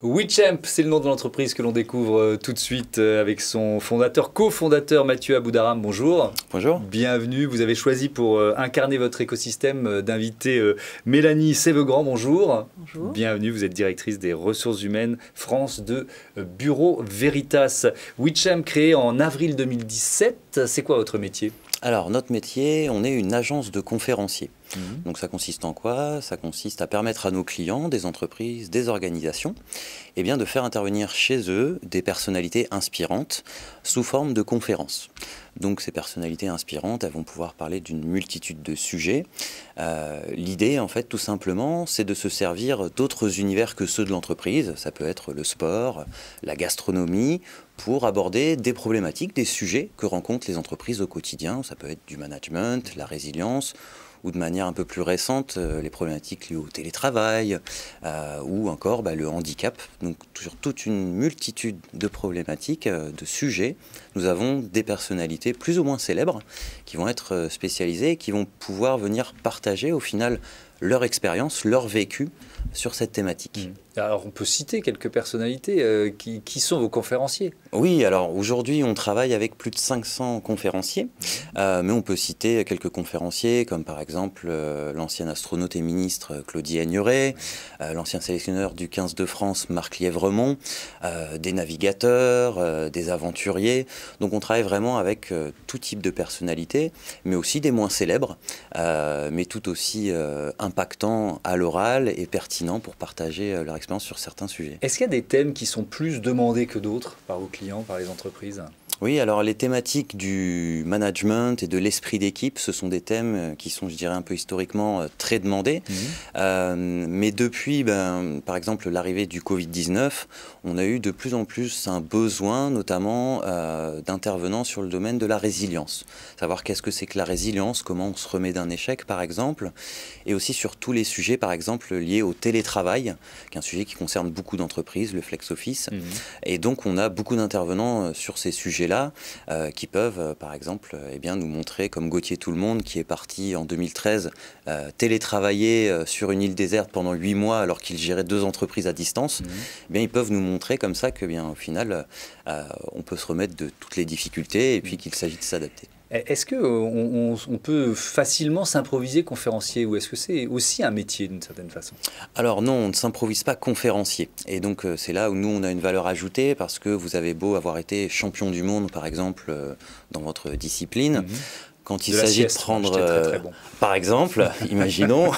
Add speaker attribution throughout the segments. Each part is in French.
Speaker 1: WeChamp, c'est le nom de l'entreprise que l'on découvre tout de suite avec son fondateur, cofondateur Mathieu Aboudaram. Bonjour.
Speaker 2: Bonjour.
Speaker 1: Bienvenue. Vous avez choisi pour incarner votre écosystème d'inviter Mélanie Sévegrand. Bonjour.
Speaker 3: Bonjour.
Speaker 1: Bienvenue. Vous êtes directrice des ressources humaines France de Bureau Veritas. WeChamp, créé en avril 2017. C'est quoi votre métier ?
Speaker 2: Alors, notre métier, on est une agence de conférenciers. Donc ça consiste en quoi? Ça consiste à permettre à nos clients, des entreprises, des organisations, eh bien, de faire intervenir chez eux des personnalités inspirantes sous forme de conférences. Donc ces personnalités inspirantes, elles vont pouvoir parler d'une multitude de sujets. L'idée, en fait, tout simplement, c'est de se servir d'autres univers que ceux de l'entreprise. Ça peut être le sport, la gastronomie, pour aborder des problématiques, des sujets que rencontrent les entreprises au quotidien. Ça peut être du management, la résilience, ou de manière un peu plus récente, les problématiques liées au télétravail, ou encore le handicap. Donc sur toute une multitude de problématiques, de sujets, nous avons des personnalités plus ou moins célèbres qui vont être spécialisées et qui vont pouvoir venir partager au final leur expérience, leur vécu sur cette thématique.
Speaker 1: Alors on peut citer quelques personnalités. Qui sont vos conférenciers ?
Speaker 2: Oui, alors aujourd'hui on travaille avec plus de 500 conférenciers, mais on peut citer quelques conférenciers comme par exemple l'ancien astronaute et ministre Claudie Aigneret, l'ancien sélectionneur du 15 de France Marc Lièvremont, des navigateurs, des aventuriers. Donc on travaille vraiment avec tout type de personnalités, mais aussi des moins célèbres, mais tout aussi impactants à l'oral et pertinents pour partager leur expérience sur certains sujets.
Speaker 1: Est-ce qu'il y a des thèmes qui sont plus demandés que d'autres par vos clients, par les entreprises ?
Speaker 2: Oui, alors les thématiques du management et de l'esprit d'équipe, ce sont des thèmes qui sont, je dirais, un peu historiquement très demandés. Mais depuis, par exemple, l'arrivée du Covid-19, on a eu de plus en plus un besoin, notamment d'intervenants sur le domaine de la résilience. Savoir qu'est-ce que c'est que la résilience, comment on se remet d'un échec, par exemple, et aussi sur tous les sujets, par exemple, liés au télétravail, qui est un sujet qui concerne beaucoup d'entreprises, le flex office. Et donc, on a beaucoup d'intervenants sur ces sujets-là qui peuvent, par exemple, nous montrer, comme Gauthier Tout-le-Monde, qui est parti en 2013 télétravailler sur une île déserte pendant 8 mois alors qu'il gérait 2 entreprises à distance. Ils peuvent nous montrer comme ça que, au final, on peut se remettre de toutes les difficultés et puis qu'il s'agit de s'adapter.
Speaker 1: Est-ce qu'on peut facilement s'improviser conférencier ou est-ce que c'est aussi un métier d'une certaine façon ?
Speaker 2: Alors non, on ne s'improvise pas conférencier. Et donc c'est là où nous, on a une valeur ajoutée parce que vous avez beau avoir été champion du monde, par exemple, dans votre discipline. Quand il s'agit de prendre,
Speaker 1: très bon.
Speaker 2: par exemple, imaginons,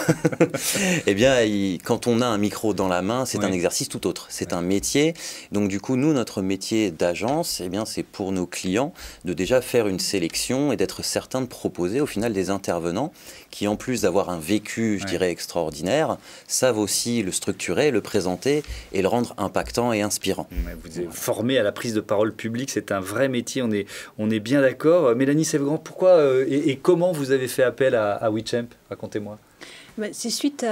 Speaker 2: quand on a un micro dans la main, c'est un exercice tout autre. C'est un métier. Donc du coup, nous, notre métier d'agence, c'est pour nos clients de déjà faire une sélection et d'être certain de proposer au final des intervenants qui, en plus d'avoir un vécu, je dirais, extraordinaire, savent aussi le structurer, le présenter et le rendre impactant et inspirant.
Speaker 1: Vous êtes formé à la prise de parole publique, c'est un vrai métier, on est bien d'accord. Mélanie Sévegrand, pourquoi et comment vous avez fait appel à WeChamp? Racontez-moi.
Speaker 3: C'est suite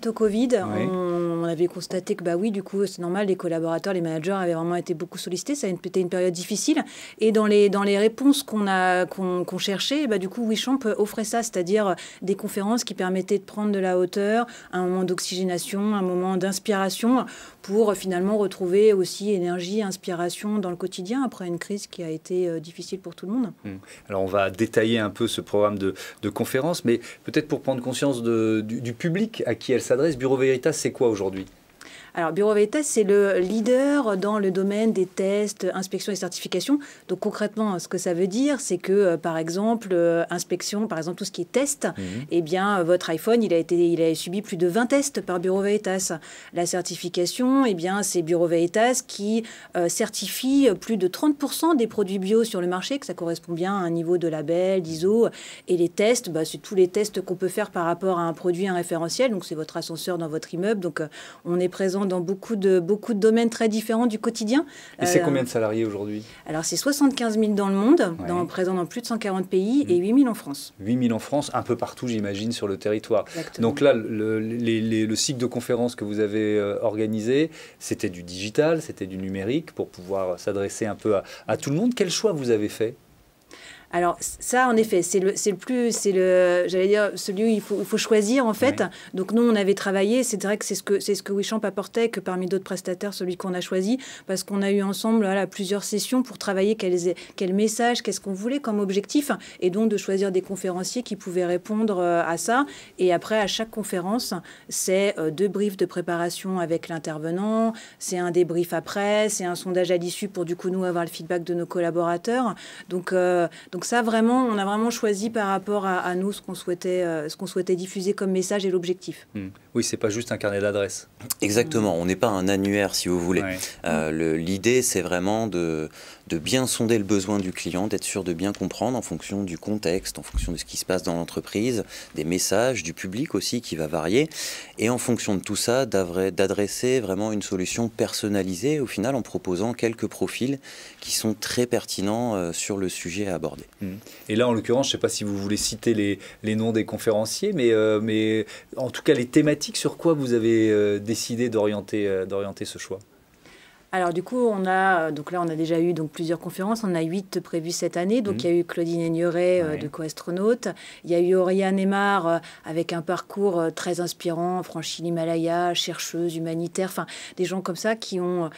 Speaker 3: au Covid, on avait constaté que du coup c'est normal, les collaborateurs, les managers avaient vraiment été beaucoup sollicités, ça a été une période difficile et dans les réponses qu'on cherchait, du coup WeChamp offrait ça, c'est-à-dire des conférences qui permettaient de prendre de la hauteur, un moment d'oxygénation, un moment d'inspiration pour finalement retrouver aussi énergie, inspiration dans le quotidien après une crise qui a été difficile pour tout le monde.
Speaker 1: Alors on va détailler un peu ce programme de conférences, mais peut-être pour prendre conscience du public à qui elle s'adresse, Bureau Veritas, c'est quoi aujourd'hui ?
Speaker 3: Alors, Bureau Veritas, c'est le leader dans le domaine des tests, inspections et certifications. Donc, concrètement, ce que ça veut dire, c'est que, par exemple, inspection, par exemple, tout ce qui est test, votre iPhone, il a subi plus de 20 tests par Bureau Veritas. La certification, c'est Bureau Veritas qui certifie plus de 30% des produits bio sur le marché, que ça correspond bien à un niveau de label, d'ISO. Et les tests, c'est tous les tests qu'on peut faire par rapport à un produit, un référentiel. Donc, c'est votre ascenseur dans votre immeuble. Donc, on est présent dans beaucoup de domaines très différents du quotidien.
Speaker 1: Et c'est combien de salariés aujourd'hui ?
Speaker 3: Alors, c'est 75 000 dans le monde, présents dans plus de 140 pays et 8 000 en France.
Speaker 1: 8 000 en France, un peu partout, j'imagine, sur le territoire.
Speaker 3: Exactement.
Speaker 1: Donc là, le cycle de conférences que vous avez organisé, c'était du digital, c'était du numérique pour pouvoir s'adresser un peu à tout le monde. Quel choix vous avez fait ?
Speaker 3: Alors ça, en effet, j'allais dire, celui où il faut choisir en fait. Ouais. Donc nous, on avait travaillé, c'est vrai que c'est ce que Wechamp apportait, que parmi d'autres prestataires, celui qu'on a choisi, parce qu'on a eu ensemble plusieurs sessions pour travailler quel message, qu'est-ce qu'on voulait comme objectif, et donc de choisir des conférenciers qui pouvaient répondre à ça. Et après, à chaque conférence, c'est 2 briefs de préparation avec l'intervenant, c'est un débrief après, c'est un sondage à l'issue pour du coup nous avoir le feedback de nos collaborateurs. Donc ça, vraiment, on a vraiment choisi par rapport à nous ce qu'on souhaitait diffuser comme message et l'objectif.
Speaker 1: Oui, c'est pas juste un carnet d'adresses.
Speaker 2: Exactement, on n'est pas un annuaire si vous voulez. Ouais. L'idée, c'est vraiment de bien sonder le besoin du client, d'être sûr de bien comprendre en fonction du contexte, en fonction de ce qui se passe dans l'entreprise, des messages, du public aussi qui va varier, et en fonction de tout ça, d'adresser vraiment une solution personnalisée au final en proposant quelques profils qui sont très pertinents sur le sujet à aborder.
Speaker 1: Et là, en l'occurrence, je ne sais pas si vous voulez citer les noms des conférenciers, mais en tout cas les thématiques, sur quoi vous avez décidé d'orienter ce choix?
Speaker 3: Alors du coup, donc là, on a déjà eu plusieurs conférences. On a 8 prévues cette année. Donc il y a eu Claudine Aigneret de Co-Astronaute. Il y a eu Oriane Aymar avec un parcours très inspirant, franchi l'Himalaya, chercheuse, humanitaire. Enfin, des gens comme ça qui ont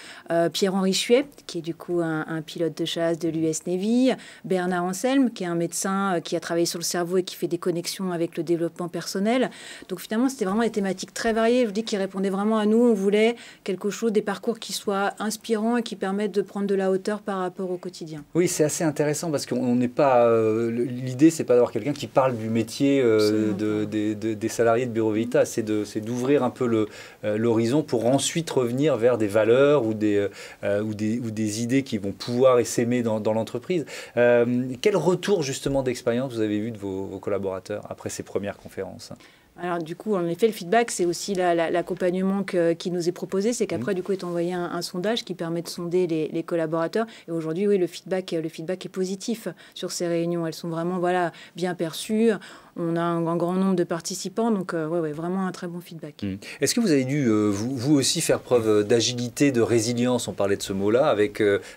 Speaker 3: Pierre-Henri Chuet, qui est du coup un pilote de chasse de l'US Navy. Bernard Anselme, qui est un médecin qui a travaillé sur le cerveau et qui fait des connexions avec le développement personnel. Donc finalement, c'était vraiment des thématiques très variées. Je vous dis qui répondaient vraiment à nous. On voulait quelque chose, des parcours qui soient inspirants et qui permettent de prendre de la hauteur par rapport au quotidien.
Speaker 1: Oui, c'est assez intéressant parce qu'on n'est pas... l'idée, c'est pas d'avoir quelqu'un qui parle du métier des salariés de Bureau Veritas, c'est d'ouvrir un peu l'horizon pour ensuite revenir vers des valeurs ou des idées qui vont pouvoir s'aimer dans l'entreprise. Quel retour justement d'expérience vous avez eu de vos collaborateurs après ces premières conférences ?
Speaker 3: Alors du coup, en effet, le feedback, c'est aussi l'accompagnement qui nous est proposé. C'est qu'après, du coup, est envoyé un sondage qui permet de sonder les collaborateurs. Et aujourd'hui, oui, le feedback est positif sur ces réunions. Elles sont vraiment bien perçues. On a un grand nombre de participants, donc vraiment un très bon feedback.
Speaker 1: Est-ce que vous avez dû, vous aussi, faire preuve d'agilité, de résilience? On parlait de ce mot-là.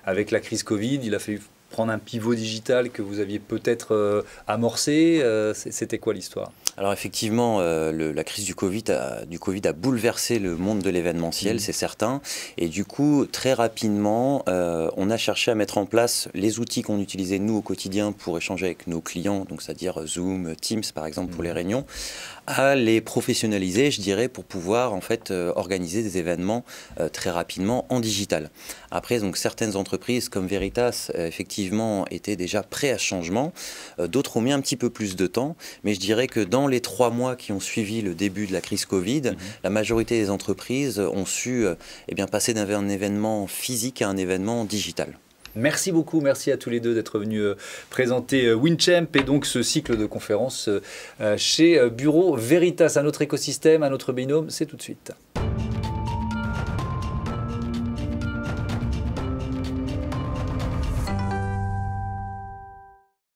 Speaker 1: Avec la crise Covid, il a fallu prendre un pivot digital que vous aviez peut-être amorcé. C'était quoi l'histoire?
Speaker 2: Alors effectivement, la crise du Covid a bouleversé le monde de l'événementiel, c'est certain. Et du coup, très rapidement, on a cherché à mettre en place les outils qu'on utilisait nous au quotidien pour échanger avec nos clients, donc c'est-à-dire Zoom, Teams par exemple pour les réunions, à les professionnaliser, je dirais, pour pouvoir en fait organiser des événements très rapidement en digital. Après, donc certaines entreprises comme Veritas, effectivement, étaient déjà prêtes à ce changement. D'autres ont mis un petit peu plus de temps, mais je dirais que dans les 3 mois qui ont suivi le début de la crise Covid, la majorité des entreprises ont su passer d'un événement physique à un événement digital.
Speaker 1: Merci beaucoup, merci à tous les deux d'être venus présenter Wechamp et donc ce cycle de conférences chez Bureau Veritas. Un autre écosystème, un autre binôme, c'est tout de suite.